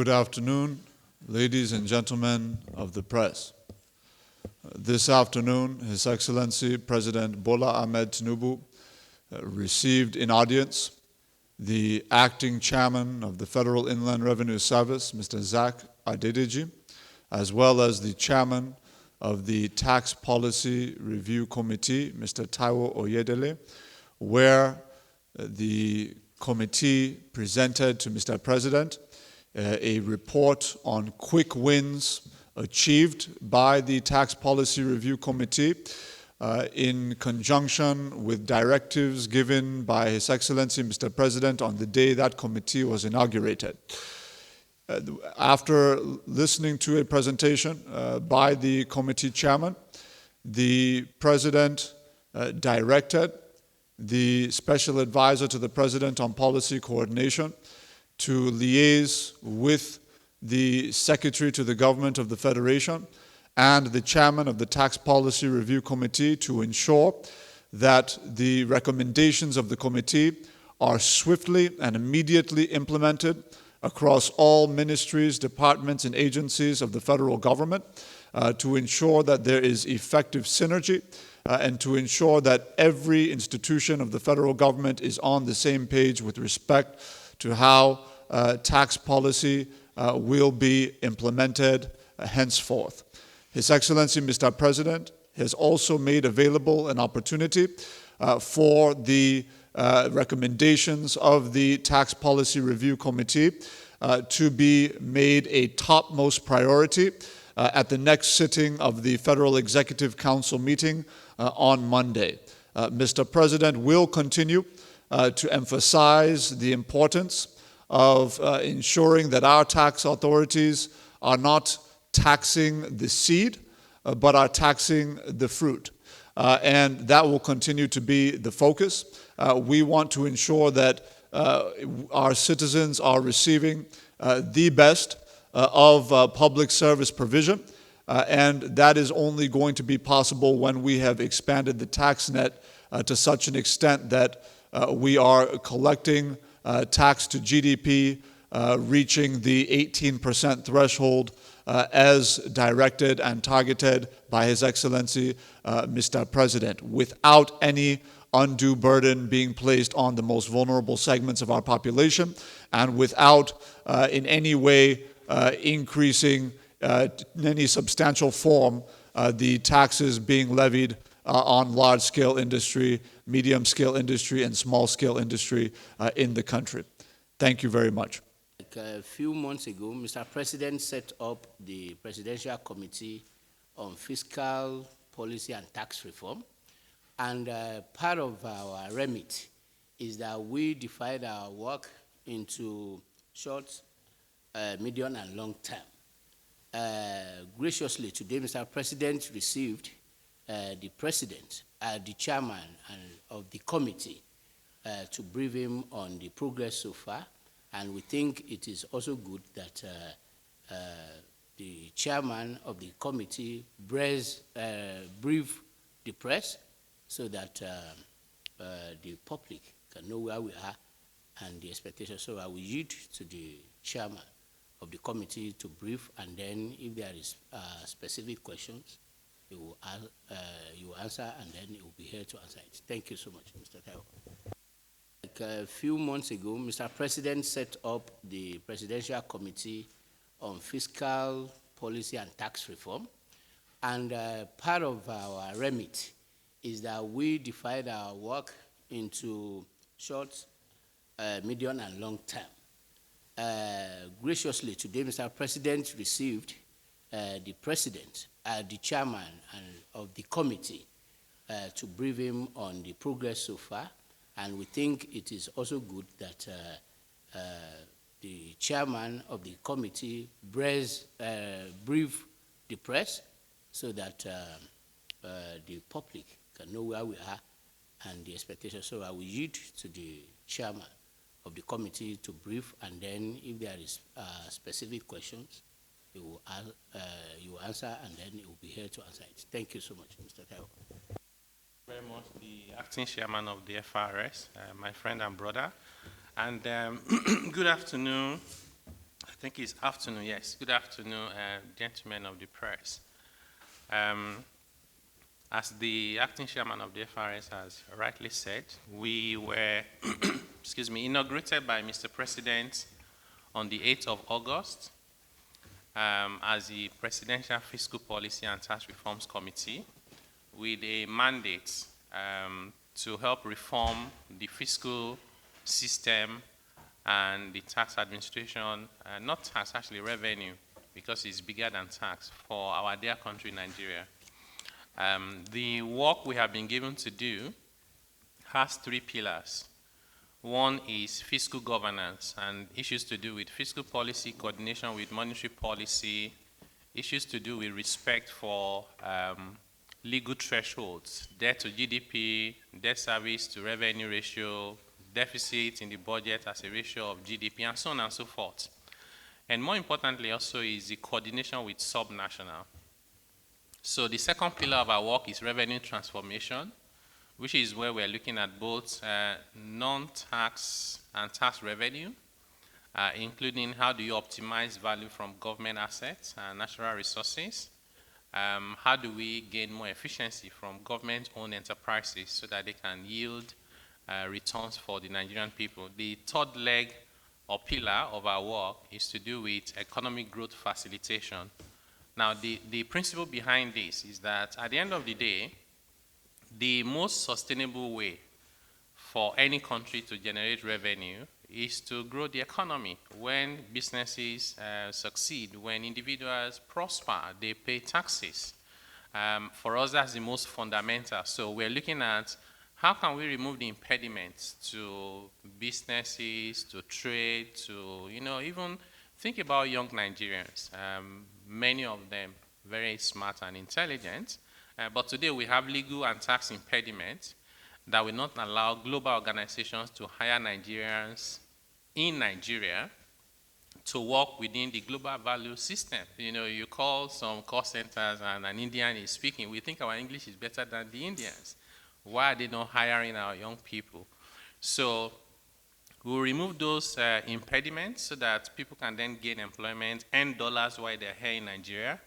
Good afternoon, ladies and gentlemen of the press. This afternoon, His Excellency President Bola Ahmed Tinubu received in audience the acting chairman of the Federal Inland Revenue Service, Mr. Zach Adedeji, as well as the chairman of the Tax Policy Review Committee, Mr. Taiwo Oyedele, where the committee presented to Mr. President a report on quick wins achieved by the Tax Policy Review Committee in conjunction with directives given by His Excellency Mr. President on the day that committee was inaugurated. After listening to a presentation by the committee chairman, the President directed the Special Advisor to the President on Policy Coordination to liaise with the Secretary to the Government of the Federation and the Chairman of the Tax Policy Review Committee to ensure that the recommendations of the committee are swiftly and immediately implemented across all ministries, departments, and agencies of the federal government to ensure that there is effective synergy and to ensure that every institution of the federal government is on the same page with respect to how tax policy will be implemented henceforth. His Excellency Mr. President has also made available an opportunity for the recommendations of the Tax Policy Review Committee to be made a topmost priority at the next sitting of the Federal Executive Council meeting on Monday. Mr. President will continue to emphasize the importance of ensuring that our tax authorities are not taxing the seed, but are taxing the fruit. And that will continue to be the focus. We want to ensure that our citizens are receiving the best of public service provision, and that is only going to be possible when we have expanded the tax net to such an extent that we are collecting tax to GDP reaching the 18% threshold as directed and targeted by His Excellency Mr. President, without any undue burden being placed on the most vulnerable segments of our population, and without in any way increasing in any substantial form the taxes being levied on large-scale industry, medium-scale industry, and small-scale industry in the country. Thank you very much. A few months ago, Mr. President set up the Presidential Committee on Fiscal Policy and Tax Reform. And part of our remit is that we divide our work into short, medium, and long term. Graciously, today, Mr. President received the President, the Chairman of the committee to brief him on the progress so far. And we think it is also good that the Chairman of the committee brief the press so that the public can know where we are and the expectations. So I will yield to the Chairman of the committee to brief, and then if there is specific questions, he will answer, and then he will be here to answer it. Thank you so much, Mr. Taiwo. A few months ago, Mr. President set up the Presidential Committee on Fiscal Policy and Tax Reform. And part of our remit is that we divide our work into short, medium, and long term. Graciously, today, Mr. President received the President, the Chairman of the committee to brief him on the progress so far. And we think it is also good that the Chairman of the committee brief the press so that the public can know where we are and the expectations. So I will yield to the Chairman of the committee to brief, and then if there is specific questions, he will answer, and then he will be here to answer it. Thank you so much, Mr. Taiwo. Very much the acting chairman of the FRS, my friend and brother. And good afternoon think it's afternoon, yes. Good afternoon, gentlemen of the press. As the acting chairman of the FRS has rightly said, we were inaugurated by Mr. President on the 8th of August as the Presidential Fiscal Policy and Tax Reforms Committee with a mandate to help reform the fiscal system and the tax administration, not tax, actually revenue, because it's bigger than tax, for our dear country, Nigeria. The work we have been given to do has 3 pillars. One is fiscal governance and issues to do with fiscal policy, coordination with monetary policy, issues to do with respect for legal thresholds, debt to GDP, debt service to revenue ratio, deficit in the budget as a ratio of GDP, and so on and so forth. And more importantly also is the coordination with subnational. So the second pillar of our work is revenue transformation, which is where we're looking at both non-tax and tax revenue, including how do you optimize value from government assets and natural resources. How do we gain more efficiency from government-owned enterprises so that they can yield returns for the Nigerian people. The third leg or pillar of our work is to do with economic growth facilitation. Now, the principle behind this is that at the end of the day, the most sustainable way for any country to generate revenue is to grow the economy. When businesses succeed, when individuals prosper, they pay taxes. For us, that's the most fundamental. So we're looking at how can we remove the impediments to businesses, to trade, to, even think about young Nigerians. Many of them very smart and intelligent, but today we have legal and tax impediments that will not allow global organizations to hire Nigerians in Nigeria to work within the global value system. You call some call centers and an Indian is speaking, we think our English is better than the Indians. Why are they not hiring our young people? So we'll remove those impediments so that people can then gain employment and dollars while they're here in Nigeria,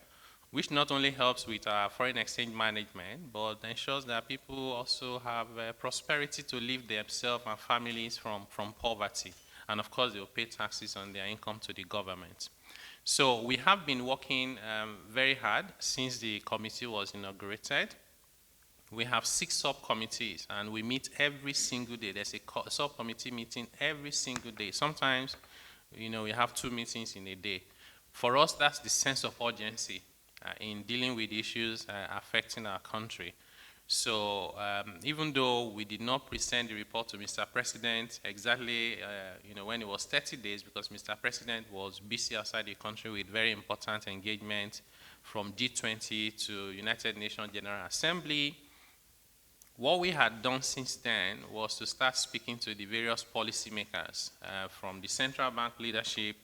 which not only helps with our foreign exchange management, but ensures that people also have prosperity to live themselves and families from poverty. And of course, they'll pay taxes on their income to the government. So we have been working very hard since the committee was inaugurated. We have 6 subcommittees, and we meet every single day. There's a subcommittee meeting every single day. Sometimes, we have 2 meetings in a day. For us, that's the sense of urgency in dealing with issues affecting our country. So even though we did not present the report to Mr. President exactly when it was 30 days, because Mr. President was busy outside the country with very important engagement from G20 to United Nations General Assembly, what we had done since then was to start speaking to the various policymakers, from the central bank leadership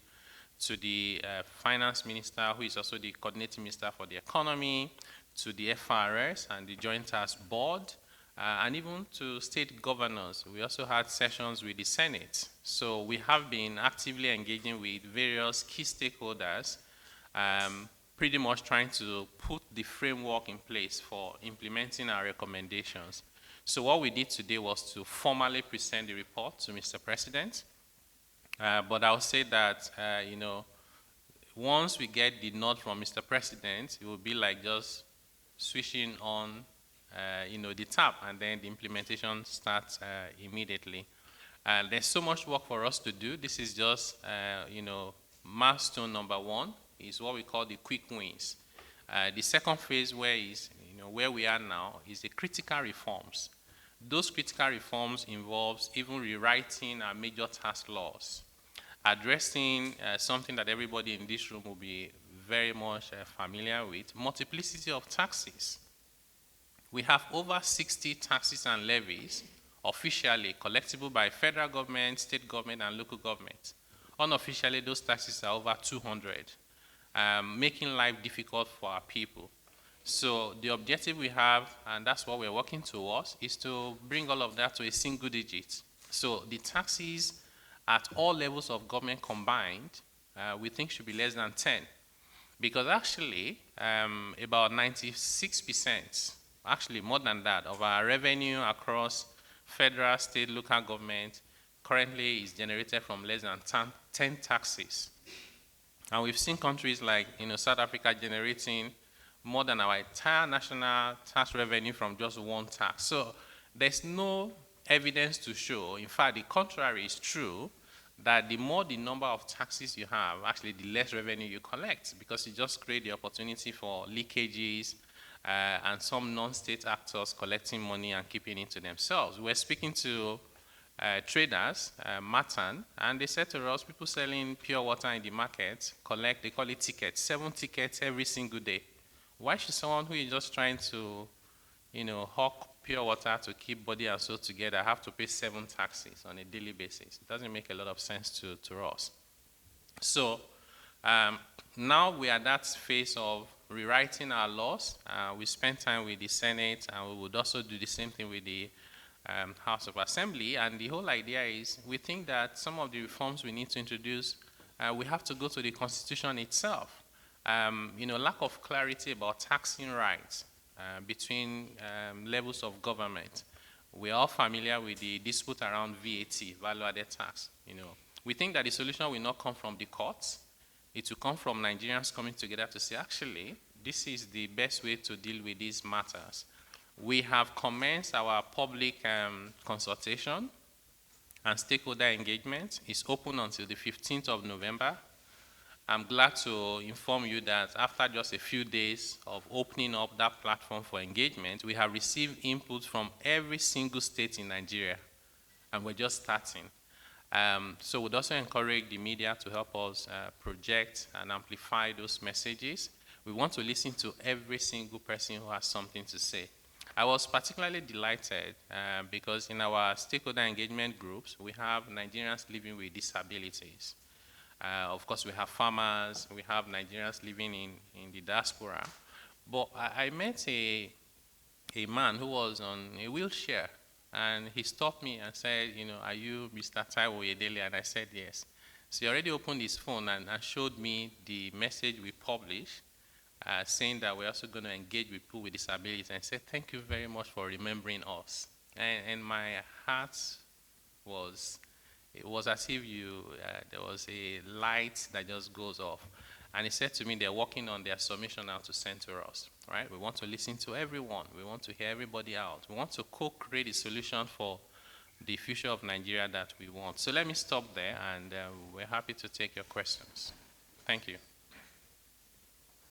to the finance minister, who is also the coordinating minister for the economy, to the FRS and the Joint Task Board, and even to state governors. We also had sessions with the Senate. So we have been actively engaging with various key stakeholders, pretty much trying to put the framework in place for implementing our recommendations. So what we did today was to formally present the report to Mr. President. But I'll say that, once we get the nod from Mr. President, it will be like just switching on, the tap, and then the implementation starts immediately. There's so much work for us to do. This is just, milestone number 1 is what we call the quick wins. The second phase, where we are now, is the critical reforms. Those critical reforms involves even rewriting our major tax laws, addressing something that everybody in this room will be very much familiar with, multiplicity of taxes. We have over 60 taxes and levies officially collectible by federal government, state government, and local government. Unofficially, those taxes are over 200, making life difficult for our people. So the objective we have, and that's what we're working towards, is to bring all of that to a single digit. So the taxes at all levels of government combined we think should be less than 10. Because actually, about 96%, actually more than that, of our revenue across federal, state, local government currently is generated from less than 10 taxes. And we've seen countries like South Africa generating more than our entire national tax revenue from just one tax. So there's no evidence to show, in fact, the contrary is true, that the more the number of taxes you have, actually the less revenue you collect, because you just create the opportunity for leakages and some non-state actors collecting money and keeping it to themselves. We're speaking to traders, Matan, and they said to us, people selling pure water in the market collect, they call it tickets, 7 tickets every single day. Why should someone who is just trying to, hawk pure water to keep body and soul together have to pay 7 taxes on a daily basis? It doesn't make a lot of sense to us. So now we are at that phase of rewriting our laws. We spent time with the Senate, and we would also do the same thing with the House of Assembly. And the whole idea is we think that some of the reforms we need to introduce, we have to go to the Constitution itself. Lack of clarity about taxing rights between levels of government. We're all familiar with the dispute around VAT, value-added tax. We think that the solution will not come from the courts. It will come from Nigerians coming together to say, actually, this is the best way to deal with these matters. We have commenced our public consultation and stakeholder engagement. It's open until the 15th of November. I'm glad to inform you that after just a few days of opening up that platform for engagement, we have received input from every single state in Nigeria, and we're just starting. So we'd also encourage the media to help us project and amplify those messages. We want to listen to every single person who has something to say. I was particularly delighted because in our stakeholder engagement groups, we have Nigerians living with disabilities. Of course, we have farmers, we have Nigerians living in the diaspora. But I met a man who was on a wheelchair, and he stopped me and said, are you Mr. Taiwo Yedele? And I said, yes. So he already opened his phone and showed me the message we published, saying that we're also going to engage with people with disabilities. And I said, thank you very much for remembering us. And my heart was... It was as if there was a light that just goes off. And he said to me, they're working on their submission now to send to us, right? We want to listen to everyone. We want to hear everybody out. We want to co-create a solution for the future of Nigeria that we want. So let me stop there, and we're happy to take your questions. Thank you.